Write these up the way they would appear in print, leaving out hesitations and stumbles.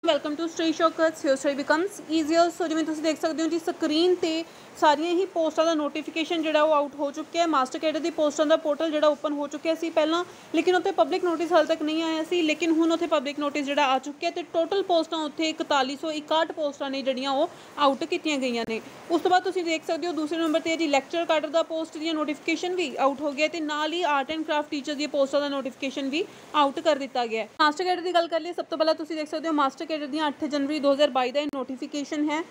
Welcome to study shortcuts your study becomes easier. So जिवें तुसीं देख सकते हो जी स्क्रीन ते सारियां ही पोस्टां दा नोटिफिकेशन जिहड़ा वो आउट हो चुका है। मास्टर कैडर दी पोस्टां दा पोर्टल जिहड़ा ओपन हो चुका सी पहलां, लेकिन उत्थे पब्लिक नोटिस हाल तक नहीं आया सी, लेकिन हुण उत्थे पब्लिक नोटिस जिहड़ा आ चुका है। ते टोटल पोस्टां उत्थे 4161 पोस्टां ने जिहड़ियां वो आउट कीतियां गईयां ने। उस तो बाद तुसीं देख सकते हो दूसरे नंबर ते जी लैक्चर कैडर दा पोस्ट दी नोटिफिकेशन भी आउट हो गया ते नाल ही आर्ट एंड क्राफ्ट टीचर दी पोस्टां दा नोटिफिकेशन भी आउट कर दिता गया है। मास्टर कैडर की गल कर लिए, सब तो पहला तुसीं देख सकते हो मास्टर कैडर दी 8 जनवरी 2022 का नोटिफिकेशन है।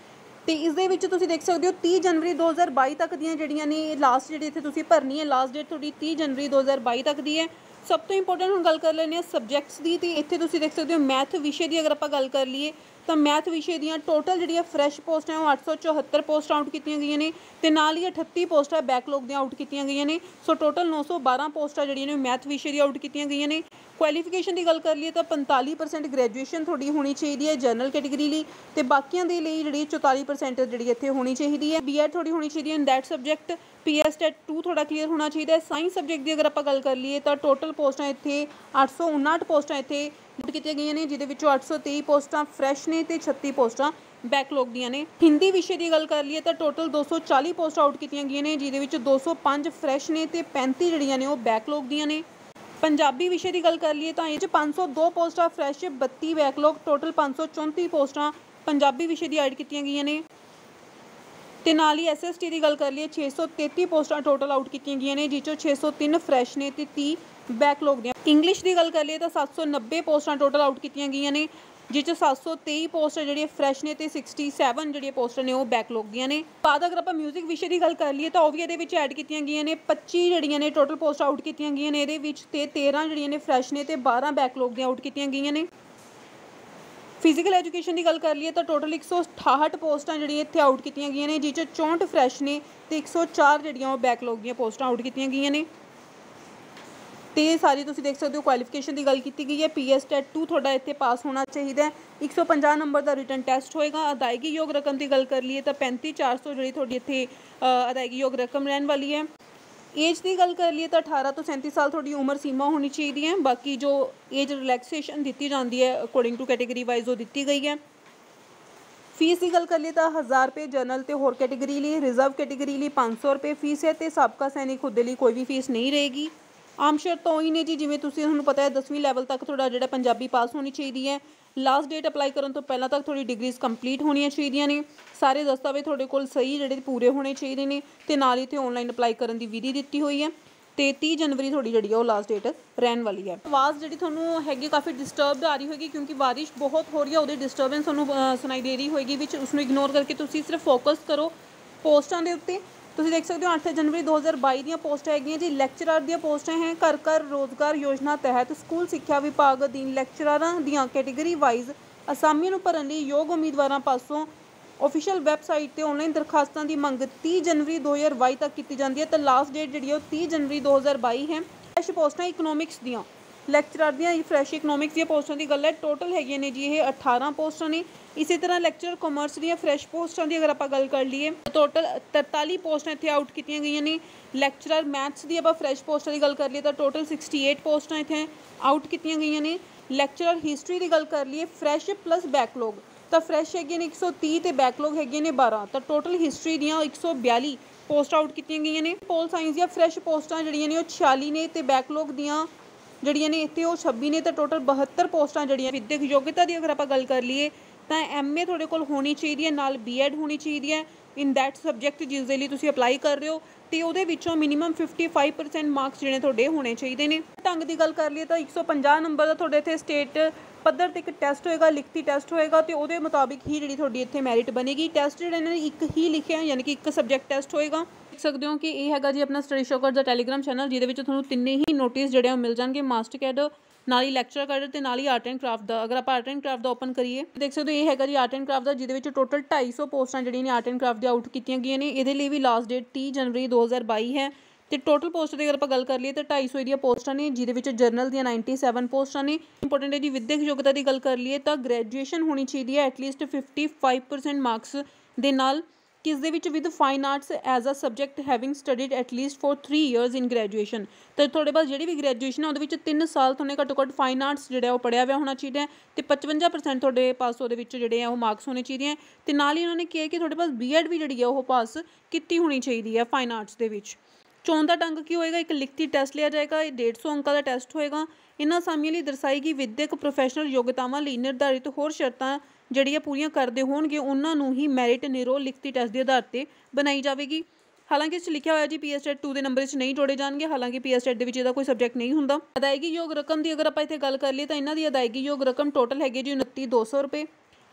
तो इस देख सकते हो 30 जनवरी 2022 तक दियां जिहड़ियां ने लास्ट जिहड़ी इत्थे तुसीं भरनी है, लास्ट डेट थोड़ी 30 जनवरी 2022 तक दी है। सब तो इंपोर्टेंट हम गल कर लेने सबजैक्ट्स की। तो इत्थे तुसीं देख सकते हो मैथ विषय की अगर आपां गल कर लीए तो मैथ विषय दियां टोटल जिहड़ियां फ्रैश पोस्टां वो 874 पोस्ट आउट कीतियां गईयां ने ते नाल ही 38 पोस्टां बैकलॉग दियां आउट कीतियां गईयां ने। सो टोटल 912 पोस्टां जिहड़ियां ने मैथ विषय दी आउट कीतियां गईयां ने। क्वालिफिकेशन की गल कर लीए तो 45% ग्रैजुएशन थोड़ी होनी चाहिए है जनरल कैटेगरी ली, ते बाकियां दे लई जिहड़ी 44% जिहड़ी इत्थे होनी चाहिए है। बीएड थोड़ी होनी चाहिए in that subject. PS TET 2 थोड़ा क्लीयर होना चाहिए है। साइंस सब्जैक्ट की अगर आप गल कर लीए तो टोटल पोस्टां इत्थे 859 पोस्टां इत्थे आउट कीतियां गईयां ने, जिहदे विचों 823 पोस्टां फ्रैश ने ते 36 पोस्टां बैकलॉग दियां ने। हिंदी विषय की गल कर लीए तो टोटल 240 पोस्टां आउट कीतियां गईयां ने, जिहदे विच 205 फ्रैश ने ते 35 जिहड़ियां ने वो बैकलॉग दियां ने। पंजाबी विषय की गल कर लीए तो ये 502 पोस्टां फ्रैश 32 बैकलॉग, टोटल 534 पोस्टां पंजाबी विषय की ऐड कीतियां गईयां ने। ते नाल ही SST की गल कर लीए 633 पोस्टां टोटल आउट कीतियां गईयां ने, जिस 603 फ्रैश ने ते 30 बैकलॉग दियां। इंग्लिश की गल कर लीए तो 790 पोस्टां टोटल आउट कीतियां गईयां ने, जिस 723 पोस्ट जिहड़ियां फ्रैश ने ते 67 जिहड़ियां पोस्ट ने वो बैकलॉग दियां ने। बाद अगर आप म्यूजिक विषय की गल कर लीए तो वो भी इहदे विच ऐड कीतियां गईयां ने। 25 जिहड़ियां ने टोटल पोस्ट आउट कीतियां गईयां ने इहदे विच, ते 13 जिहड़ियां ने फ्रैश ने ते 12 बैकलॉग दियां आउट कीतियां गईयां ने। फिजिकल एजुकेशन की गल कर लीए तो टोटल 168 पोस्टां जिहड़ियां इत्थे आउट कीतियां गईयां ने, जिस 64 फ्रैश ने ते 104 जिहड़ियां वो बैकलॉग दियां पोस्टां आउट कीतियां गईयां ने। तो ये सारी तुसीं देख सकते हो क्वालिफिकेशन की गल की गई है। पीएस टैट 2 थोड़ा इत्थे पास होना चाहिए है। 150 नंबर का रिटन टैसट होएगा। अदायगी योग रकम की गल कर लीए तो 35,400 जी थोड़ी इत्थे अदायगी योग रकम रहने वाली है। एज की गल कर लीए तो 18 तो 37 साल थोड़ी उम्र सीमा होनी चाहिए है। बाकी जो एज रिलैक्सेशन दी जाती है अकॉर्डिंग टू कैटेगरी वाइज वो दी गई है। फीस की गल कर लिए तो 1000 रुपये जनरल तो होर कैटेगरी लिए, रिजर्व कैटेगरी लिए 500 रुपये फीस है, तो साबका सैनिक खुद लिए कोई भी फीस नहीं रहेगी। आम शर्तां ਉਹੀ ने जी जिवें तुहानूं पता है 10वीं लैवल तक थोड़ा जिहड़ा पंजाबी पास होनी चाहिए है। लास्ट डेट अप्लाई करन तो पहलां तक थोड़ी डिग्रीज कंप्लीट होनी चाहिए ने। सारे दस्तावेज थोड़े कोल सही जिहड़े पूरे होने चाहिए ने, ते नाल ही इत्थे ऑनलाइन अप्लाई करन दी विधि दित्ती हुई है। तो 30 जनवरी थोड़ी जी वो लास्ट डेट रहने वाली है। आवाज़ जी थोनों हैगी काफ़ी डिस्टर्ब आ रही होगी क्योंकि बारिश बहुत हो रही है, वो डिस्टर्बेंस थोनों सुनाई दे रही होगी। विच उसनूं इग्नोर करके तुसीं सिर्फ फोकस करो पोस्टां दे उत्ते। तुसीं देख सकते हो 8 जनवरी 2022 दी पोस्टां हैगियां जी लैक्चरर दी पोस्टां हैं। घर घर रोज़गार योजना तहत स्कूल सिक्ख्या विभाग अधीन लैक्चरां दी कैटेगरी वाइज असामियां नूं भरन लई योग उम्मीदवारां पासों ऑफिशियल वैबसाइट ते ऑनलाइन दरखास्तां की मंग 30 जनवरी 2022 तक की जाती है। तो लास्ट डेट जी 30 जनवरी 2022 है। फ्रैश पोस्टां इकनॉमिक्स दियां लैक्चरर दियां फ्रैश इकनॉमिक्स दी पोस्टां की गल है टोटल हैगियां ने जी ये 18 पोस्टां ने। इसी तरह लैक्चरर कॉमर्स दी फ्रैश पोस्टां की अगर आप गल कर लीए तो टोटल 43 पोस्टां इत्थे आउट कीतियां गईयां ने। लैक्चरर मैथ्स की आप फ्रैश पोस्टां की गल कर लिए तो टोटल 68 पोस्टां इत्थे आउट कीतियां गईयां ने। लैक्चरर हिस्टरी की गल कर लिए फ्रैश प्लस बैकलॉग तो फ्रैश है 130 तो बैकलॉग है 12, तो टोटल हिस्टरी दियां 142 पोस्ट आउट कीतियां गईयां ने। पोल साइंस दियां फ्रैश पोस्टां जिहड़ियां ने वो 46 ने ते बैकलॉग दियां जिहड़ियां ने इत्थे वो 26 ने, तो टोटल 72 पोस्टां जिहड़ियां विद्यक योग्यता की अगर आप गल कर लिए तो MA थोड़े कोल होनी चाहिए है, नाल BEd होनी चाहिए है इन दैट सब्जैक्ट जिस दे लई तुसीं अप्लाई कर रहे हो। तो उहदे विचों मिनीमम 55% मार्क्स जिहड़े तुहाडे होने चाहिए ने। ढंग की गल कर लिए तो 150 नंबर का तुहाडे इत्थे स्टेट पद्धर ते एक टैसट होएगा, लिखती टैसट होएगा, तो वो मुताबिक ही जी थोड़ी इतने मैरिट बनेगी। टैसट जो इन्होंने एक ही लिखे हैं यानी कि एक सब्जैक्ट टैसट होएगा। देख सकते हो कि ये है जी अपना स्टडी शॉकर्स का टैलीग्राम चैनल जिहदे थोड़ा तिन्ने ही नोटिस जोड़े मिल जाएंगे, मास्टर कैडर नाल ही लैक्चर कैडर ते नाल ही आर्ट एंड क्राफ्ट का। अगर आप आर्ट एंड क्राफ्ट का ओपन करिए देख सकते हो ये है जी आर्ट एंड क्राफ्ट का, जिहदे टोटल 250 पोस्टां जिहड़ियां ने art and craft the out कीतियां गईयां ने। इहदे लई भी लास्ट डेट 30 जनवरी 2022 है। तो टोटल पोस्ट की अगर आप गल कर लिए तो 250 दी पोस्टां ने, जिहदे जरनल दी 97 पोस्टां ने। इंपोर्टेंट है जी विद्यक योग्यता की गल कर लिए तो ग्रैजुएशन होनी चाहिए है एटलीस्ट 55% मार्क्स दे नाल। ਕਿਸ ਦੇ ਵਿੱਚ with fine arts as a subject having studied at least for 3 years in graduation. ਤੇ ਤੁਹਾਡੇ ਪਾਸ ਜਿਹੜੀ ਵੀ ਗ੍ਰੈਜੂਏਸ਼ਨ ਆ ਉਹਦੇ ਵਿੱਚ 3 ਸਾਲ ਤੁਹਾਨੂੰ ਘੱਟੋ ਘੱਟ ਫਾਈਨ ਆਰਟਸ ਜਿਹੜਾ ਉਹ ਪੜ੍ਹਿਆ ਹੋਇਆ ਹੋਣਾ ਚਾਹੀਦਾ ਹੈ ਤੇ 55% ਤੁਹਾਡੇ ਪਾਸ ਉਹਦੇ ਵਿੱਚ ਜਿਹੜੇ ਆ ਉਹ ਮਾਰਕਸ ਹੋਣੇ ਚਾਹੀਦੇ ਹੈ। ਤੇ ਨਾਲ ਹੀ ਉਹਨਾਂ ਨੇ ਕਿਹਾ ਕਿ ਤੁਹਾਡੇ ਪਾਸ ਬੀਐਡ ਵੀ ਜਿਹੜੀ ਆ ਉਹ ਪਾਸ ਕੀਤੀ ਹੋਣੀ ਚਾਹੀਦੀ ਹੈ ਫਾਈਨ ਆਰਟਸ ਦੇ ਵਿੱਚ। ਚੋਣ ਦਾ ਢੰਗ ਕੀ ਹੋਏਗਾ, ਇੱਕ ਲਿਖਤੀ ਟੈਸਟ ਲਿਆ ਜਾਏਗਾ, ਇਹ 150 ਅੰਕਾਂ ਦਾ ਟੈਸਟ ਹੋਏਗਾ। ਇਹਨਾਂ ਅਸਾਮੀਆਂ ਲਈ ਦਰਸਾਈ ਗਈ ਵਿਦਿਅਕ ਪ੍ਰੋਫੈਸ਼ਨਲ ਯੋਗਤਾਵਾਂ ਲਈ ਨਿਰਧਾਰਿਤ ਹੋਰ ਸ਼ਰਤਾਂ ਜਿਹੜੀਆਂ ਪੂਰੀਆਂ ਕਰਦੇ ਹੋਣਗੇ ਉਹਨਾਂ ਨੂੰ ਹੀ ਮੈਰਿਟ ਨਿਰੋਲ ਲਿਖਤੀ ਟੈਸਟ ਦੇ ਆਧਾਰ 'ਤੇ ਬਣਾਈ ਜਾਵੇਗੀ। ਹਾਲਾਂਕਿ ਇਸ 'ਚ ਲਿਖਿਆ ਹੋਇਆ ਜੀ PSTET 2 ਦੇ ਨੰਬਰ 'ਚ ਨਹੀਂ ਜੋੜੇ ਜਾਣਗੇ, ਹਾਲਾਂਕਿ PSTET ਦੇ ਵਿੱਚ ਇਹਦਾ ਕੋਈ ਸਬਜੈਕਟ ਨਹੀਂ ਹੁੰਦਾ। ਅਦਾਇਗੀਯੋਗ ਰਕਮ ਦੀ ਅਗਰ ਆਪਾਂ ਇੱਥੇ ਗੱਲ ਕਰ ਲਈਏ ਤਾਂ ਇਹਨਾਂ ਦੀ ਅਦਾਇਗੀਯੋਗ ਰਕਮ ਟੋਟਲ ਹੈਗੀ ਜੀ 29,200 ਰੁਪਏ।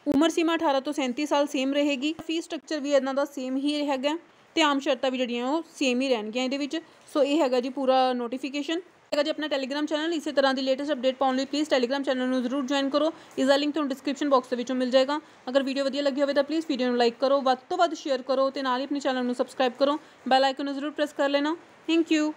ਉਮਰ ਸੀਮਾ 18 ਤੋਂ 37 ਸਾਲ ਸੇਮ ਰਹੇਗੀ। ਫੀਸ ਸਟਰਕਚਰ ਵੀ ਇਹਨਾਂ ਦਾ ਸੇਮ ਹੀ ਹੈਗਾ ਤੇ ਆਮ ਸ਼ਰਤਾਂ ਵੀ ਜਿਹੜੀਆਂ ਉਹ ਸੇਮ ਹੀ ਰਹਿਣਗੀਆਂ ਇਹਦੇ ਵਿੱਚ। ਸੋ ਇਹ ਹੈਗਾ ਜੀ ਪੂਰਾ ਨੋਟੀਫਿਕੇਸ਼ਨ ਹੈਗਾ ਜੀ ਆਪਣਾ ਟੈਲੀਗ੍ਰਾਮ ਚੈਨਲ। ਇਸੇ ਤਰ੍ਹਾਂ ਦੀ ਲੇਟੈਸਟ ਅਪਡੇਟ ਪਾਉਣ ਲਈ ਪਲੀਜ਼ ਟੈਲੀਗ੍ਰਾਮ ਚੈਨਲ ਨੂੰ ਜ਼ਰੂਰ ਜੁਆਇਨ ਕਰੋ। ਇਸ ਦਾ ਲਿੰਕ ਤੁਹਾਨੂੰ ਡਿਸਕ੍ਰਿਪਸ਼ਨ ਬਾਕਸ ਦੇ ਵਿੱਚੋਂ ਮਿਲ ਜਾਏਗਾ। ਅਗਰ ਵੀਡੀਓ ਵਧੀਆ ਲੱਗੀ ਹੋਵੇ ਤਾਂ ਪਲੀਜ਼ ਵੀਡੀਓ ਨੂੰ ਲਾਈਕ ਕਰੋ, ਵੱਧ ਤੋਂ ਵੱਧ ਸ਼ੇਅਰ ਕਰੋ ਤੇ ਨਾਲ ਹੀ ਆਪਣੇ ਚੈਨਲ ਨੂੰ ਸਬਸਕ੍ਰਾਈਬ ਕਰੋ। ਬੈਲ ਆਈਕਨ ਨੂੰ ਜ਼ਰੂਰ ਪ੍ਰੈਸ ਕਰ ਲੈਣਾ। Thank you.